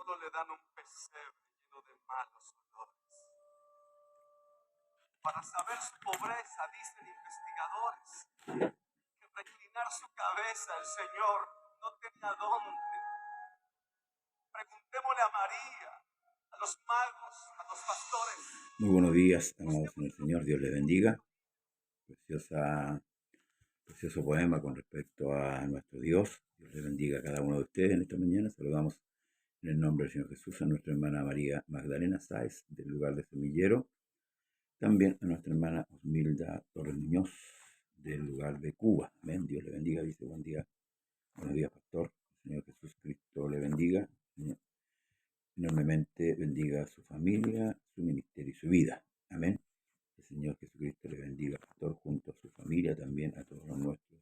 solo le dan un pesebre lleno de malos olores. Para saber su pobreza, dicen investigadores, que reclinar su cabeza el Señor no tenía dónde. Preguntémosle a María, a los magos, a los pastores. Muy buenos días, amados en el Señor. Dios les bendiga. Precioso poema con respecto a nuestro Dios. Dios les bendiga a cada uno de ustedes en esta mañana. Saludamos en el nombre del Señor Jesús a nuestra hermana María Magdalena Sáez, del lugar de Semillero. También a nuestra hermana Osmilda Torres Muñoz, del lugar de Cuba. Amén. Dios le bendiga. Dice buen día. Buenos días, pastor. El Señor Jesús Cristo le bendiga. Enormemente bendiga a su familia, su ministerio y su vida. Amén. El Señor Jesucristo le bendiga, pastor, junto a su familia, también a todos nuestros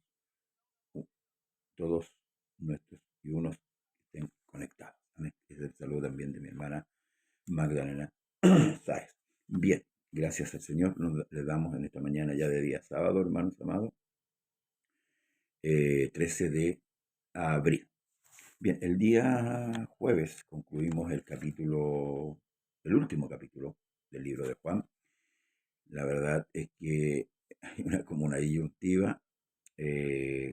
y unos que estén conectados. Amén. Es el saludo también de mi hermana Magdalena Sáez. Bien, gracias al Señor. Le damos en esta mañana ya de día sábado, hermanos amados, 13 de abril. Bien, el día jueves concluimos el último capítulo del libro de Juan. La verdad es que hay como una disyuntiva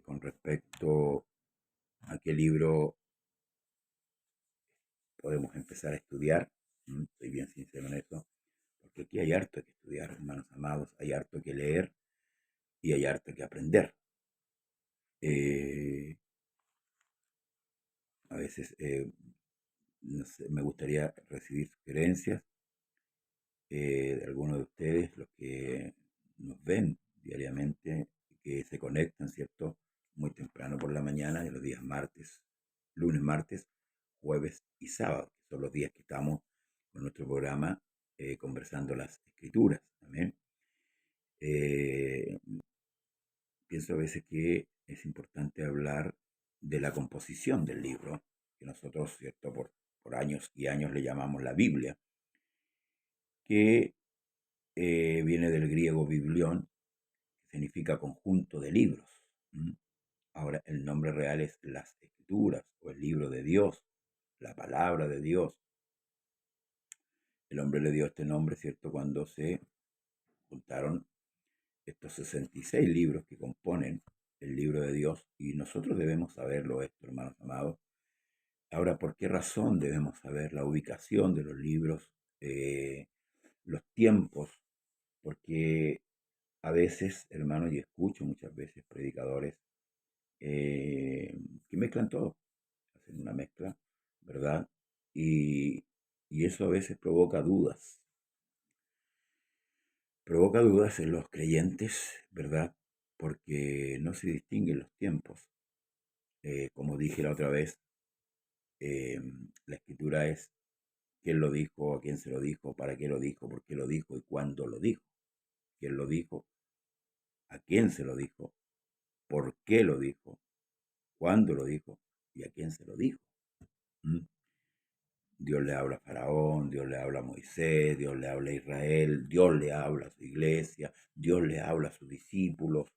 con respecto a qué libro podemos empezar a estudiar. Soy bien sincero en eso, porque aquí hay harto que estudiar, hermanos amados, hay harto que leer y hay harto que aprender. A veces no sé, me gustaría recibir sugerencias de algunos de ustedes, los que nos ven diariamente, que se conectan, ¿cierto? Muy temprano por la mañana, de los días lunes, martes, jueves y sábado, que son los días que estamos con nuestro programa conversando las escrituras. Amén. Pienso a veces que es importante hablar de la composición del libro, que nosotros, ¿cierto? Por años y años le llamamos la Biblia, que viene del griego biblión, que significa conjunto de libros. Ahora, el nombre real es las Escrituras o el libro de Dios, la palabra de Dios. El hombre le dio este nombre, ¿cierto?, cuando se juntaron estos 66 libros que componen el libro de Dios, y nosotros debemos saberlo esto, hermanos amados. Ahora, ¿por qué razón debemos saber la ubicación de los libros, los tiempos? Porque a veces, hermanos, y escucho muchas veces predicadores que mezclan todo, hacen una mezcla, ¿verdad? Y eso a veces provoca dudas. Provoca dudas en los creyentes, ¿verdad? Porque no se distinguen los tiempos. Como dije la otra vez, la escritura es quién lo dijo, a quién se lo dijo, para qué lo dijo, por qué lo dijo y cuándo lo dijo. Quién lo dijo, a quién se lo dijo, por qué lo dijo, cuándo lo dijo y a quién se lo dijo. Dios le habla a Faraón, Dios le habla a Moisés, Dios le habla a Israel, Dios le habla a su iglesia, Dios le habla a sus discípulos.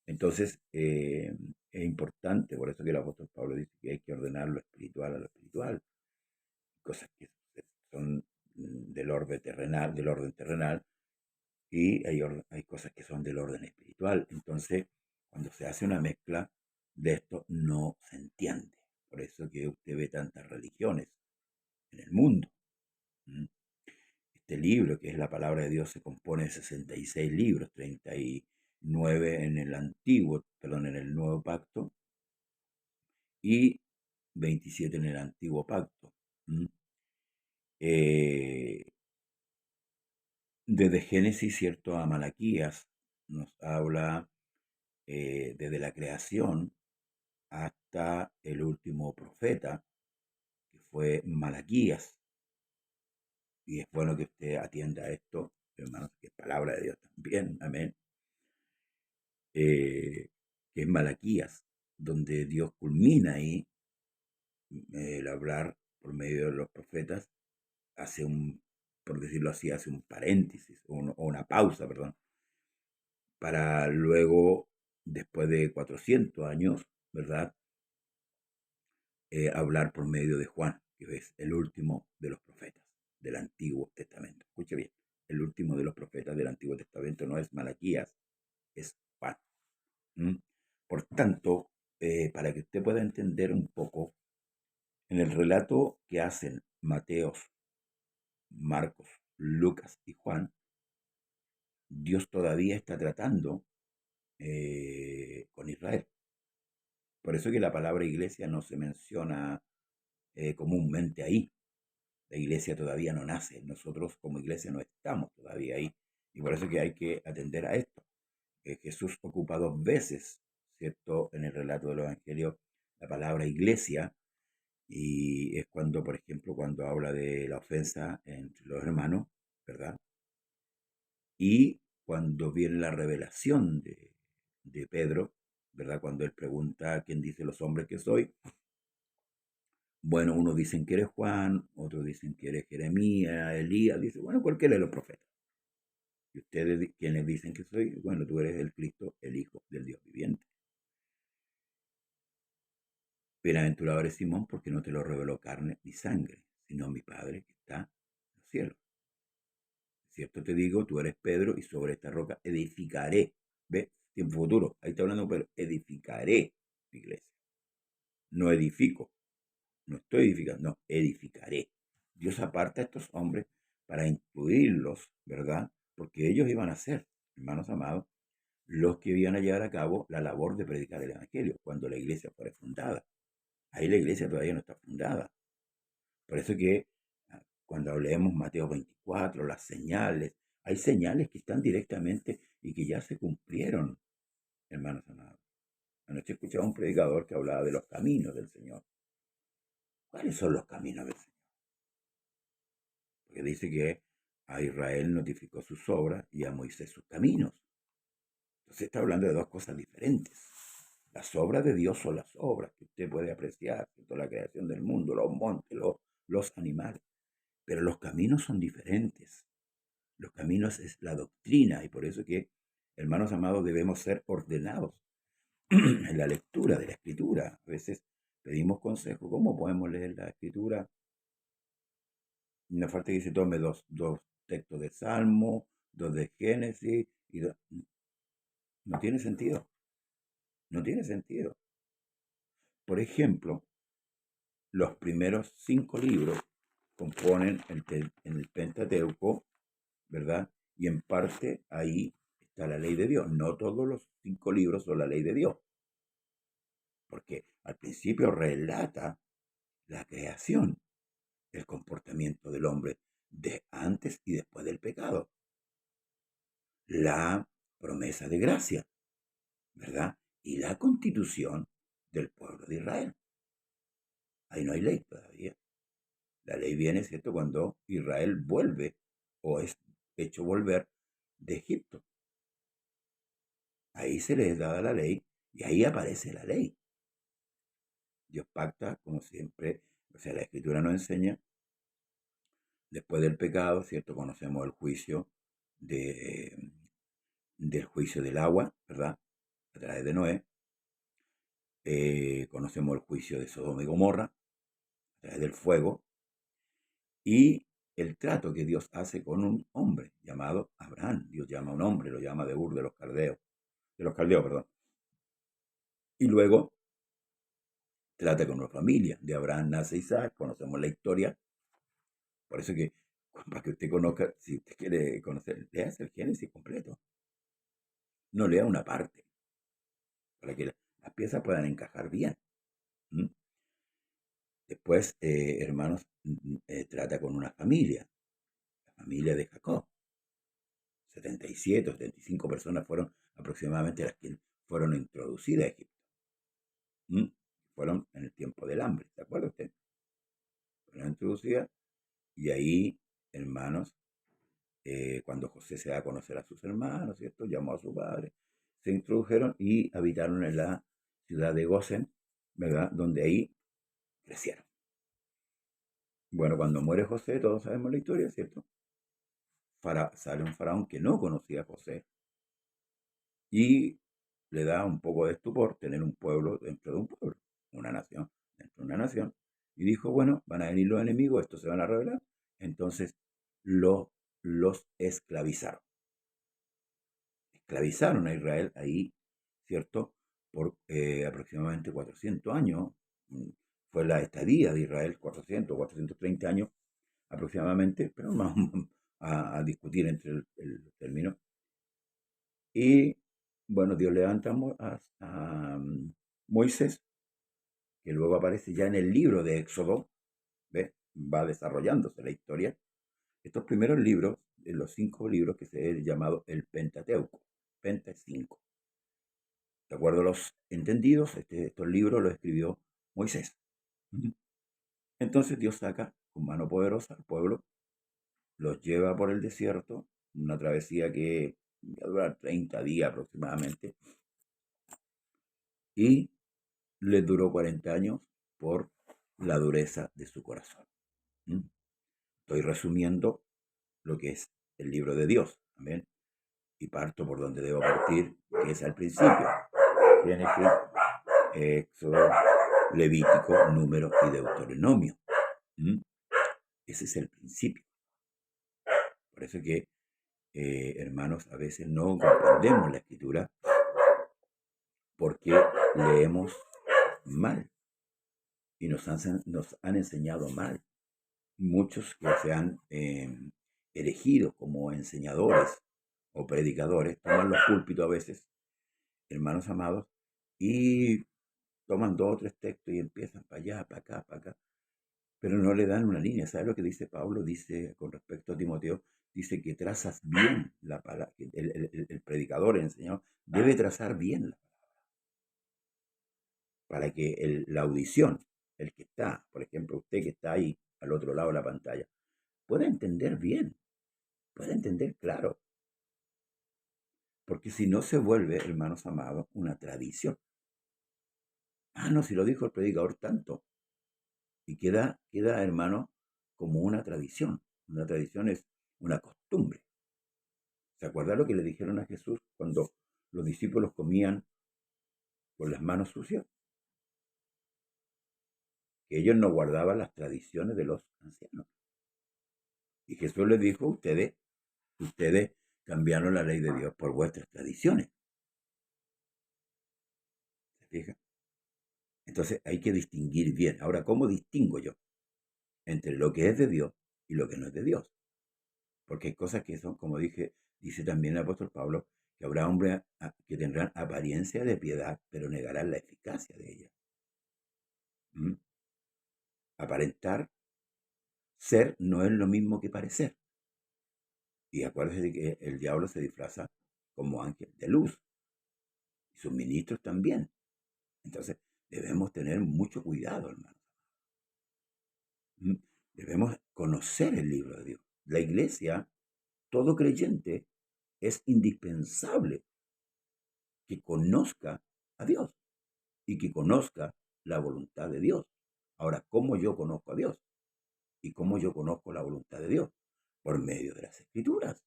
Entonces, es importante, por eso que el apóstol Pablo dice que hay que ordenar lo espiritual a lo espiritual. Cosas que son del orden terrenal, y hay cosas que son del orden espiritual. Entonces, cuando se hace una mezcla de esto, no se entiende. Por eso que usted ve tantas religiones en el mundo. Este libro, que es la palabra de Dios, se compone de 66 libros, 39 en el Nuevo Pacto, y 27 en el Antiguo Pacto. Desde Génesis, ¿cierto?, a Malaquías, nos habla desde la creación hasta el último profeta, que fue Malaquías. Y es bueno que usted atienda a esto, hermanos, que es palabra de Dios también, amén. Que es Malaquías, donde Dios culmina ahí el hablar por medio de los profetas, por decirlo así, hace un paréntesis o una pausa, perdón, para luego, después de 400 años, ¿verdad?, hablar por medio de Juan, que es el último de los profetas del Antiguo Testamento. Escuche bien, el último de los profetas del Antiguo Testamento no es Malaquías, es Juan. Por tanto, para que usted pueda entender un poco, en el relato que hacen Mateos, Marcos, Lucas y Juan, Dios todavía está tratando con Israel. Por eso que la palabra iglesia no se menciona comúnmente ahí. La iglesia todavía no nace. Nosotros como iglesia no estamos todavía ahí. Y por eso que hay que atender a esto. Jesús ocupa dos veces, ¿cierto?, en el relato del Evangelio, la palabra iglesia. Y es cuando, por ejemplo, cuando habla de la ofensa entre los hermanos, ¿verdad? Y cuando viene la revelación de Pedro, ¿verdad? Cuando él pregunta quién dice los hombres que soy. Bueno, unos dicen que eres Juan, otros dicen que eres Jeremías, Elías, dice, bueno, cualquiera de los profetas. Y ustedes, quienes dicen que soy, bueno, tú eres el Cristo, el Hijo del Dios viviente. Bienaventurado eres Simón, porque no te lo reveló carne ni sangre, sino mi Padre que está en los cielos. Cierto te digo, tú eres Pedro, y sobre esta roca edificaré. ¿Ves? Tiempo futuro. Ahí está hablando, pero edificaré mi iglesia. No edifico. No estoy edificando, no, edificaré. Dios aparta a estos hombres para incluirlos, ¿verdad? Porque ellos iban a ser, hermanos amados, los que iban a llevar a cabo la labor de predicar el Evangelio cuando la iglesia fuera fundada. Ahí la iglesia todavía no está fundada. Por eso que cuando hablemos Mateo 24, las señales, hay señales que están directamente y que ya se cumplieron, hermanos amados. Anoche escuchaba un predicador que hablaba de los caminos del Señor. ¿Cuáles son los caminos del Señor? Porque dice que a Israel notificó sus obras y a Moisés sus caminos. Entonces está hablando de dos cosas diferentes. Las obras de Dios son las obras que usted puede apreciar, toda la creación del mundo, los montes, los animales. Pero los caminos son diferentes. Los caminos es la doctrina, y por eso que, hermanos amados, debemos ser ordenados en la lectura de la Escritura. A veces pedimos consejo. ¿Cómo podemos leer la Escritura? Nos falta que se tome dos textos de Salmo, dos de Génesis, y no tiene sentido. No tiene sentido. Por ejemplo, los primeros 5 libros componen el Pentateuco, ¿verdad? Y en parte ahí está la ley de Dios. No todos los 5 libros son la ley de Dios. Porque al principio relata la creación, el comportamiento del hombre de antes y después del pecado. La promesa de gracia, ¿verdad? Y la constitución del pueblo de Israel. Ahí no hay ley todavía. La ley viene, ¿cierto?, cuando Israel vuelve o es hecho volver de Egipto. Ahí se les da la ley y ahí aparece la ley. Dios pacta, como siempre, o sea, la Escritura nos enseña, después del pecado, ¿cierto? Conocemos el juicio del juicio del agua, ¿verdad? A través de Noé. Conocemos el juicio de Sodoma y Gomorra, a través del fuego. Y el trato que Dios hace con un hombre llamado Abraham. Dios llama a un hombre, lo llama de Ur de los Caldeos. Perdón. Y luego trata con una familia. De Abraham nace Isaac, conocemos la historia. Por eso que, para que usted conozca, si usted quiere conocer, lea el Génesis completo. No lea una parte, para que las piezas puedan encajar bien. Después, hermanos, trata con una familia, la familia de Jacob. 77 o 75 personas fueron aproximadamente las que fueron introducidas a Egipto. Fueron en el tiempo del hambre, ¿se acuerda usted? Fueron introducidas y ahí, hermanos, cuando José se da a conocer a sus hermanos, ¿cierto? Llamó a su padre, se introdujeron y habitaron en la ciudad de Gosén, ¿verdad? Donde ahí crecieron. Bueno, cuando muere José, todos sabemos la historia, ¿cierto? Sale un faraón que no conocía a José y le da un poco de estupor tener un pueblo dentro de un pueblo, una nación dentro de una nación. Y dijo, bueno, van a venir los enemigos, estos se van a rebelar. Entonces los esclavizaron. Esclavizaron a Israel ahí, ¿cierto? Por aproximadamente 400 años. Fue la estadía de Israel, 400, 430 años aproximadamente, pero no vamos a discutir entre el término. Y bueno, Dios levanta a Moisés, que luego aparece ya en el libro de Éxodo, ¿ves? Va desarrollándose la historia. Estos primeros libros, de los 5 libros que se han llamado el Pentateuco, Penta es 5. De acuerdo a los entendidos, estos libros los escribió Moisés. Entonces Dios saca con mano poderosa al pueblo, los lleva por el desierto, una travesía que va a durar 30 días aproximadamente, y les duró 40 años por la dureza de su corazón. Estoy resumiendo lo que es el libro de Dios. Amén. Y parto por donde debo partir, que es al principio. Génesis, Éxodo, Levítico, Número y Deuteronomio. Ese es el principio. Por eso que, hermanos, a veces no comprendemos la escritura porque leemos mal y nos han enseñado mal. Muchos que se han elegido como enseñadores o predicadores toman los púlpitos a veces, hermanos amados, y toman 2 o 3 textos y empiezan para allá, para acá, para acá, pero no le dan una línea. ¿Sabes lo que dice Pablo? Dice con respecto a Timoteo, dice que trazas bien la palabra, el predicador, el enseñador, debe trazar bien la palabra, para que la audición, el que está, por ejemplo, usted que está ahí al otro lado de la pantalla, pueda entender bien, pueda entender claro. Porque si no se vuelve, hermanos amados, una tradición. Ah, no, si lo dijo el predicador tanto. Y queda, hermano, como una tradición. Una tradición es una costumbre. ¿Se acuerda lo que le dijeron a Jesús cuando los discípulos comían con las manos sucias? Que ellos no guardaban las tradiciones de los ancianos. Y Jesús les dijo, ustedes cambiaron la ley de Dios por vuestras tradiciones. ¿Se fijan? Entonces hay que distinguir bien. Ahora, ¿cómo distingo yo entre lo que es de Dios y lo que no es de Dios? Porque hay cosas que son, como dice también el apóstol Pablo, que habrá hombres que tendrán apariencia de piedad, pero negarán la eficacia de ella. Aparentar ser no es lo mismo que parecer. Y acuérdense de que el diablo se disfraza como ángel de luz. Y sus ministros también. Entonces, debemos tener mucho cuidado, hermano. Debemos conocer el libro de Dios. La iglesia, todo creyente, es indispensable que conozca a Dios y que conozca la voluntad de Dios. Ahora, ¿cómo yo conozco a Dios? ¿Y cómo yo conozco la voluntad de Dios? Por medio de las Escrituras.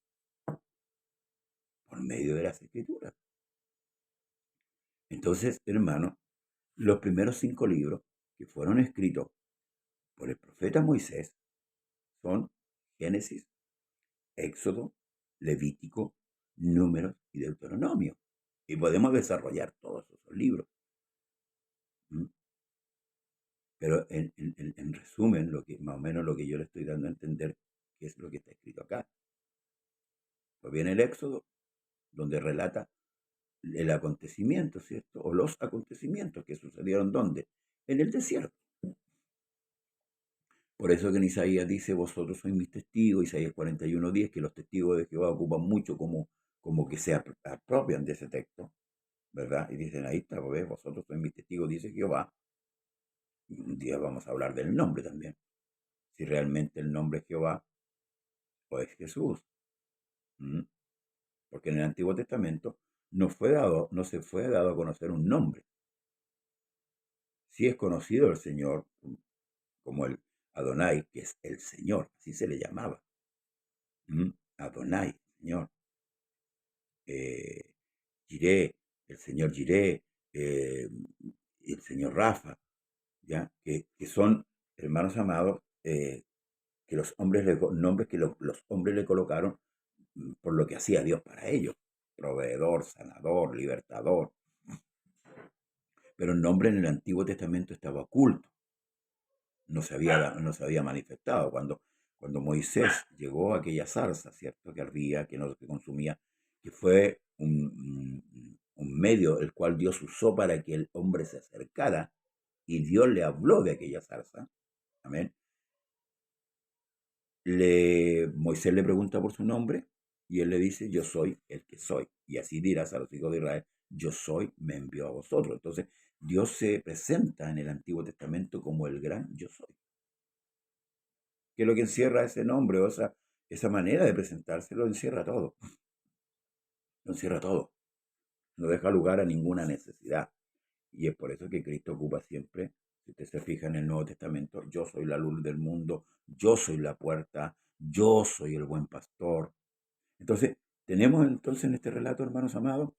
Por medio de las Escrituras. Entonces, hermano, los primeros 5 libros que fueron escritos por el profeta Moisés son Génesis, Éxodo, Levítico, Números y Deuteronomio. Y podemos desarrollar todos esos libros. Pero en resumen, más o menos lo que yo le estoy dando a entender, que es lo que está escrito acá. Pues viene el Éxodo, donde relata el acontecimiento, ¿cierto? O los acontecimientos que sucedieron, ¿dónde? En el desierto. Por eso que en Isaías dice, vosotros sois mis testigos, Isaías 41:10, que los testigos de Jehová ocupan mucho como que se apropian de ese texto, ¿verdad? Y dicen, ahí está, ¿ves? Vosotros sois mis testigos, dice Jehová. Y un día vamos a hablar del nombre también. Si realmente el nombre es Jehová o es Jesús. Porque en el Antiguo Testamento no se fue dado a conocer un nombre. Sí es conocido el Señor como el Adonai, que es el Señor, así se le llamaba. Adonai, Señor. Jireh, el Señor Jireh, el Señor Rafa, ¿ya? Que son hermanos amados, que los hombres nombres que los hombres le colocaron por lo que hacía Dios para ellos. Proveedor, sanador, libertador. Pero el nombre en el Antiguo Testamento estaba oculto, no se había manifestado. Cuando Moisés llegó a aquella zarza, ¿cierto? Que ardía, que no se consumía, que fue un medio el cual Dios usó para que el hombre se acercara, y Dios le habló de aquella zarza. Amén. Moisés le pregunta por su nombre y él le dice, yo soy el que soy. Y así dirás a los hijos de Israel, yo soy, me envió a vosotros. Entonces, Dios se presenta en el Antiguo Testamento como el gran yo soy. Que es lo que encierra ese nombre, o esa manera de presentarse, lo encierra todo. Lo encierra todo. No deja lugar a ninguna necesidad. Y es por eso que Cristo ocupa siempre, si usted se fija en el Nuevo Testamento, yo soy la luz del mundo, yo soy la puerta, yo soy el buen pastor. Entonces, tenemos entonces en este relato, hermanos amados,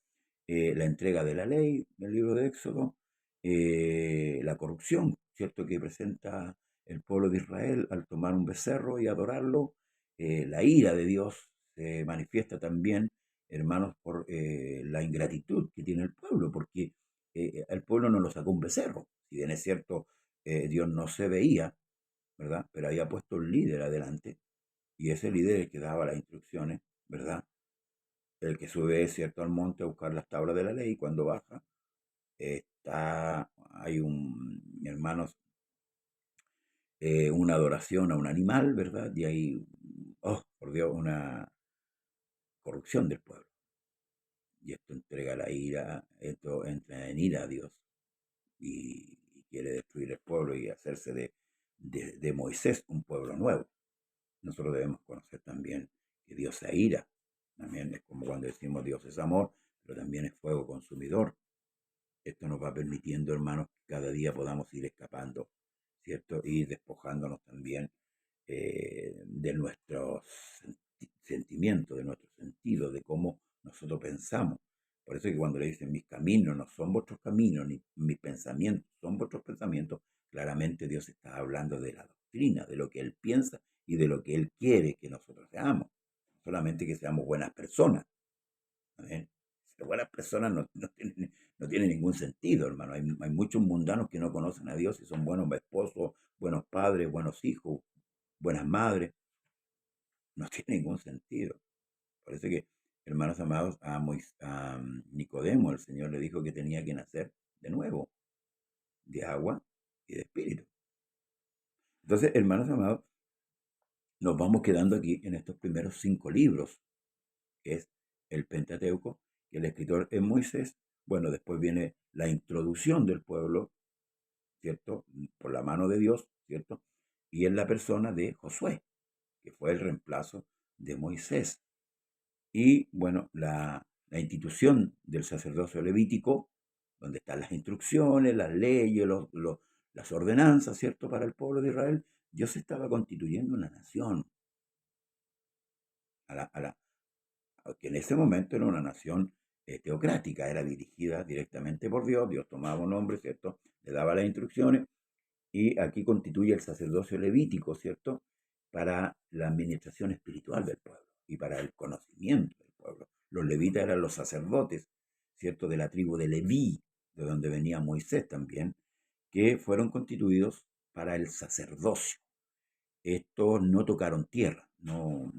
la entrega de la ley del libro de Éxodo, la corrupción, ¿cierto?, que presenta el pueblo de Israel al tomar un becerro y adorarlo, la ira de Dios se manifiesta también, hermanos, por la ingratitud que tiene el pueblo, porque el pueblo no lo sacó un becerro, si bien es cierto, Dios no se veía, ¿verdad?, pero había puesto un líder adelante, y ese líder es el que daba las instrucciones, ¿verdad? El que sube, es cierto, al monte a buscar las tablas de la ley, y cuando baja, hay hermanos, una adoración a un animal, ¿verdad? Y hay, oh, por Dios, una corrupción del pueblo. Y esto entrega la ira, esto entra en ira a Dios y quiere destruir el pueblo y hacerse de Moisés un pueblo nuevo. Nosotros debemos conocer también que Dios se aira. También es como cuando decimos Dios es amor, pero también es fuego consumidor. Esto nos va permitiendo, hermanos, que cada día podamos ir escapando, ¿cierto? Y despojándonos también de nuestros sentimientos, de nuestro sentido, de cómo nosotros pensamos. Por eso es que cuando le dicen mis caminos no son vuestros caminos, ni mis pensamientos son vuestros pensamientos, claramente Dios está hablando de la doctrina, de lo que Él piensa y de lo que Él quiere que nosotros seamos. Solamente que seamos buenas personas. ¿Amén? Ser buenas personas no tiene ningún sentido, hermano. Hay muchos mundanos que no conocen a Dios y son buenos esposos, buenos padres, buenos hijos, buenas madres. No tiene ningún sentido. Por eso que, hermanos amados, a Nicodemo el Señor le dijo que tenía que nacer de nuevo, de agua y de espíritu. Entonces, hermanos amados, nos vamos quedando aquí en estos primeros 5 libros, que es el Pentateuco, que el escritor es Moisés. Bueno, después viene la introducción del pueblo, ¿cierto?, por la mano de Dios, ¿cierto? Y en la persona de Josué, que fue el reemplazo de Moisés. Y bueno, la institución del sacerdocio levítico, donde están las instrucciones, las leyes, las ordenanzas, ¿cierto?, para el pueblo de Israel. Dios estaba constituyendo una nación, que en ese momento era una nación teocrática, era dirigida directamente por Dios. Dios tomaba un hombre, ¿cierto?, le daba las instrucciones, y aquí constituye el sacerdocio levítico, ¿cierto?, para la administración espiritual del pueblo y para el conocimiento del pueblo. Los levitas eran los sacerdotes, ¿cierto?, de la tribu de Leví, de donde venía Moisés también, que fueron constituidos para el sacerdocio. Estos no tocaron tierra, no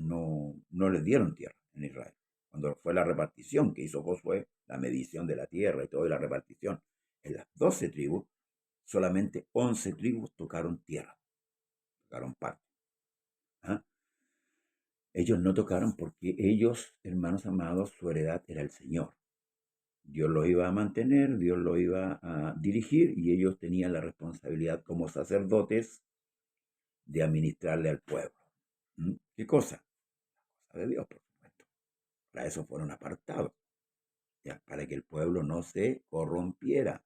les dieron tierra en Israel. Cuando fue la repartición que hizo Josué, la medición de la tierra y toda la repartición en las 12 tribus, solamente 11 tribus tocaron tierra, tocaron parte. ¿Ah? Ellos no tocaron porque ellos, hermanos amados, su heredad era el Señor. Dios los iba a mantener, Dios los iba a dirigir, y ellos tenían la responsabilidad como sacerdotes de administrarle al pueblo. ¿Qué cosa? La cosa de Dios, por supuesto. Para eso fueron apartados, ¿ya?, para que el pueblo no se corrompiera.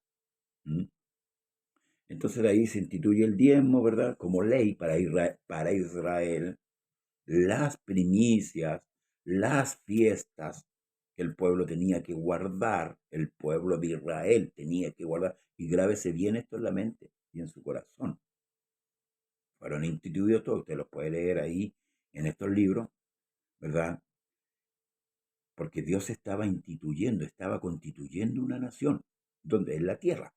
Entonces de ahí se instituye el diezmo, ¿verdad?, como ley para Israel, las primicias, las fiestas que el pueblo tenía que guardar, el pueblo de Israel tenía que guardar, y grábese bien esto en la mente y en su corazón. fueron instituidos todos, usted los puede leer ahí en estos libros, ¿verdad? Porque Dios estaba constituyendo una nación, donde es la tierra.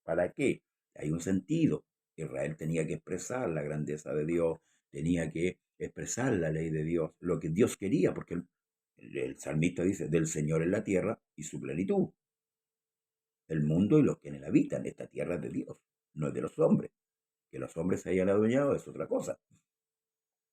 ¿Para qué? Hay un sentido. Israel tenía que expresar la grandeza de Dios, tenía que expresar la ley de Dios, lo que Dios quería, porque el salmista dice, del Señor es la tierra y su plenitud, el mundo y los que en él habitan. Esta tierra es de Dios, no es de los hombres. Que los hombres se hayan adueñado es otra cosa.